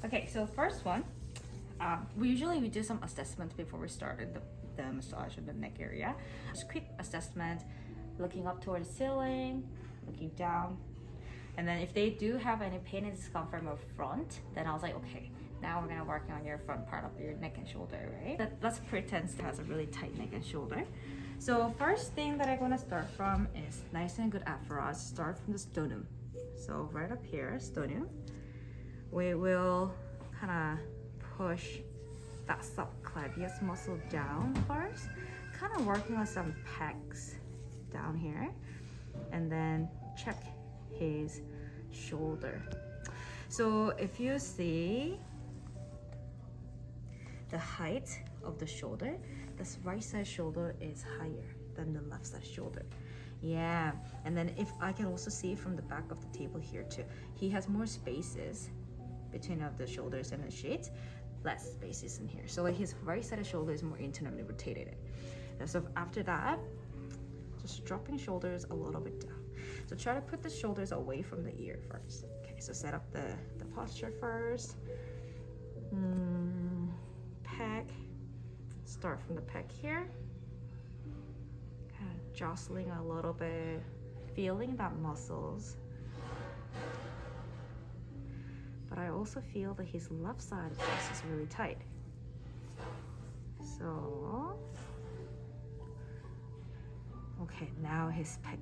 Okay, so first one, we do some assessment before we started the massage of the neck area. Just quick assessment, looking up towards the ceiling, looking down. And then if they do have any pain and discomfort from front, then I was like, okay, now we're gonna work on your front part of your neck and shoulder, right? Let's pretend it has a really tight neck and shoulder. So first thing that I'm gonna start from is nice and good aphoras. Start from the sternum. So right up here, sternum. We will kind of push that subclavius muscle down first, kind of working on some pecs down here, and then check his shoulder. So if you see the height of the shoulder, this right side shoulder is higher than the left side shoulder. Yeah, and then if I can also see from the back of the table here too, he has more spaces between of the shoulders and the sheet, less spaces in here. So like his right side of shoulder is more internally rotated. And so after that, just dropping shoulders a little bit down. So try to put the shoulders away from the ear first. Okay, so set up the posture first. Pec. Start from the pec here. Kind of jostling a little bit, feeling that muscles. But I also feel that his left side of chest is really tight. So, okay, now his pec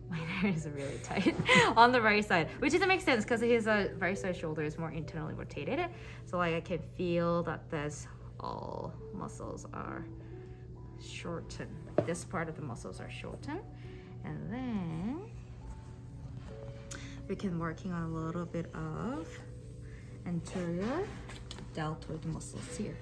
minor is really tight on the right side, which doesn't make sense because his right side shoulder is more internally rotated. So like I can feel that this all muscles are shortened. This part of the muscles are shortened, and then we can working on a little bit of anterior deltoid muscles here,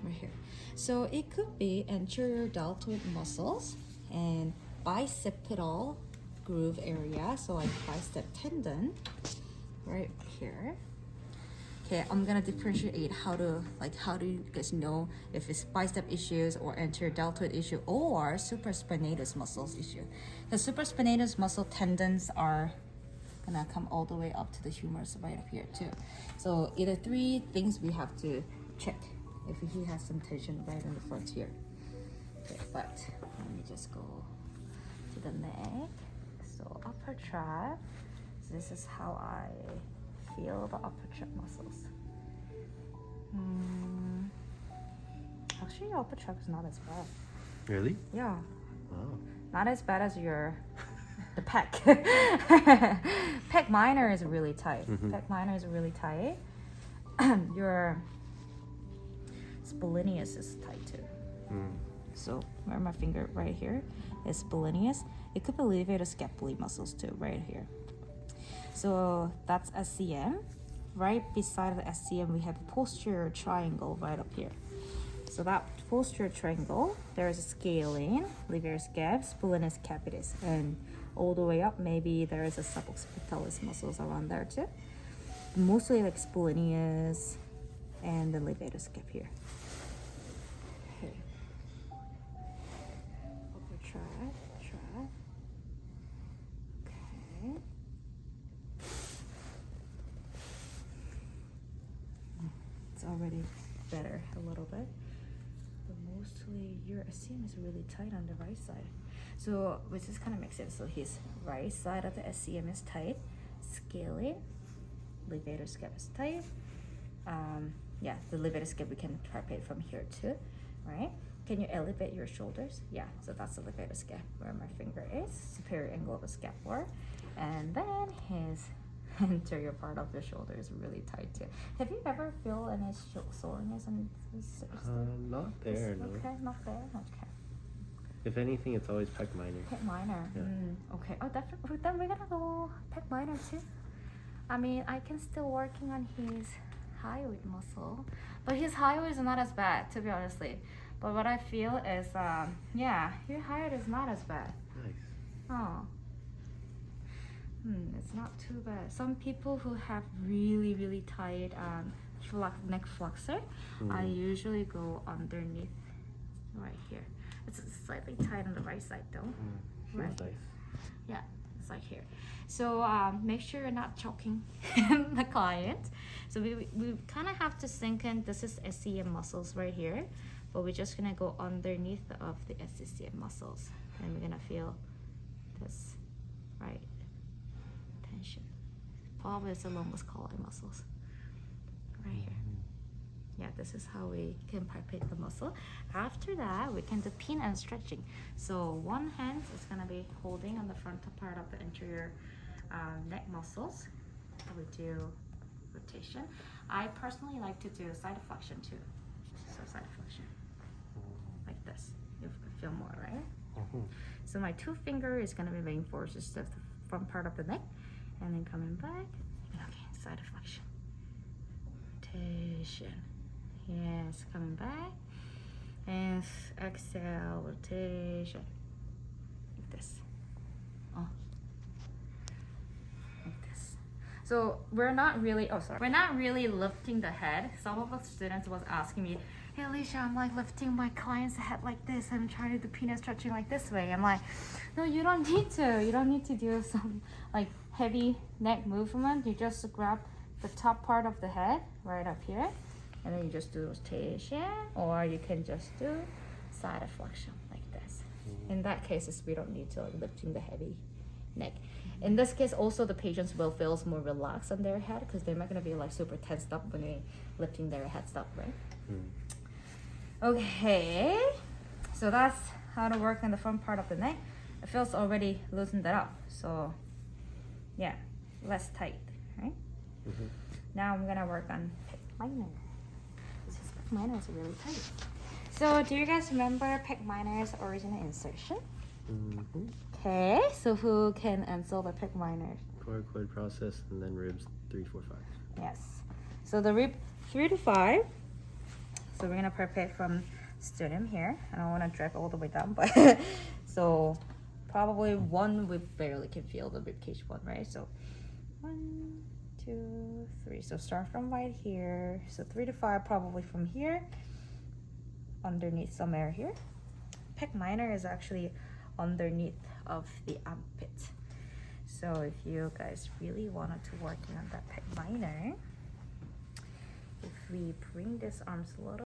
right here. So it could be anterior deltoid muscles and bicipital groove area, so like bicep tendon right here. Okay, I'm gonna differentiate how do you guys know if it's bicep issues or anterior deltoid issue or supraspinatus muscles issue. The supraspinatus muscle tendons are gonna come all the way up to the humerus right up here too. So either three things we have to check if he has some tension right in the front here. Okay, but let me just go to the neck. So upper trap. So this is how I feel the upper trap muscles. Actually, your upper trap is not as bad. Really? Yeah. Wow. Not as bad as the pec. Pec minor is really tight. Pec minor is really tight. Your splenius is tight too. So where my finger right here is splenius. It could be levator scapulae muscles too, right here. So that's SCM. Right beside the SCM, we have a posterior triangle right up here. So that posterior triangle, there is a scalene, levator scap, splenius capitis, and all the way up, maybe there is a suboccipitalis muscles around there too. Mostly like splenius and the levator scap here. Okay. Upper trap. Okay. It's already better a little bit. But mostly your SCM is really tight on the right side. So which just kind of makes sense. So his right side of the SCM is tight. Scalene, levator scap is tight. Yeah, the levator scap we can palpate from here too, right? Can you elevate your shoulders? Yeah, so that's the levator scap where my finger is, superior angle of the scapula. And then his anterior part of the shoulder is really tight too. Have you ever feel any soreness on this? Not there, no. Okay, not there. Okay. If anything, it's always pec minor. Pec minor. Yeah. Okay. Oh, then we're gonna go pec minor too. I mean, I can still working on his hyoid muscle, but his hyoid is not as bad, to be honestly. But what I feel is, yeah, your hyoid is not as bad. Nice. Oh. It's not too bad. Some people who have really, really tight neck flexor, I usually go underneath right here. It's slightly tight on the right side though. Feels Right. nice. Yeah, it's like here. So make sure you're not choking the client. So we kind of have to sink in. This is SCM muscles right here, but we're just gonna go underneath of the SCM muscles, and we're gonna feel this, right? Tension. Probably it's the longest collar muscles, right here. Yeah, this is how we can palpate the muscle. After that, we can do pin and stretching. So one hand is gonna be holding on the front part of the anterior neck muscles. We do rotation. I personally like to do side flexion too. So side flexion, like this. You feel more, right? So my 2 finger is gonna be reinforces the front part of the neck, and then coming back. Okay, side flexion, rotation. Yes, coming back, and exhale, rotation, like this. Oh, like this. So we're not really, we're not really lifting the head. Some of the students was asking me, hey Alicia, I'm like lifting my client's head like this, and I'm trying to do penis stretching like this way. I'm like, no, you don't need to. You don't need to do some like heavy neck movement. You just grab the top part of the head right up here, and then you just do rotation, or you can just do side flexion like this. In that case, we don't need to like lifting the heavy neck. In this case, also the patients will feel more relaxed on their head because they're not gonna be like super tensed up when they're lifting their heads up, right? Okay, so that's how to work on the front part of the neck. It feels already loosened it up, so yeah, less tight, right? Now I'm gonna work on pec minor. Mine is really tight. So do you guys remember pec minor's original insertion? Okay, so who can answer the pec minor? Coracoid process and then ribs 3, 4, 5. Yes. So the rib 3 to 5. So we're gonna prepare from sternum here. I don't want to drag all the way down, but so probably 1 we barely can feel the rib cage 1, right? So 1, 2, 3. So start from right here. So 3 to 5 probably from here, underneath somewhere here. Pec minor is actually underneath of the armpit. So if you guys really wanted to work on that pec minor, if we bring this arms a little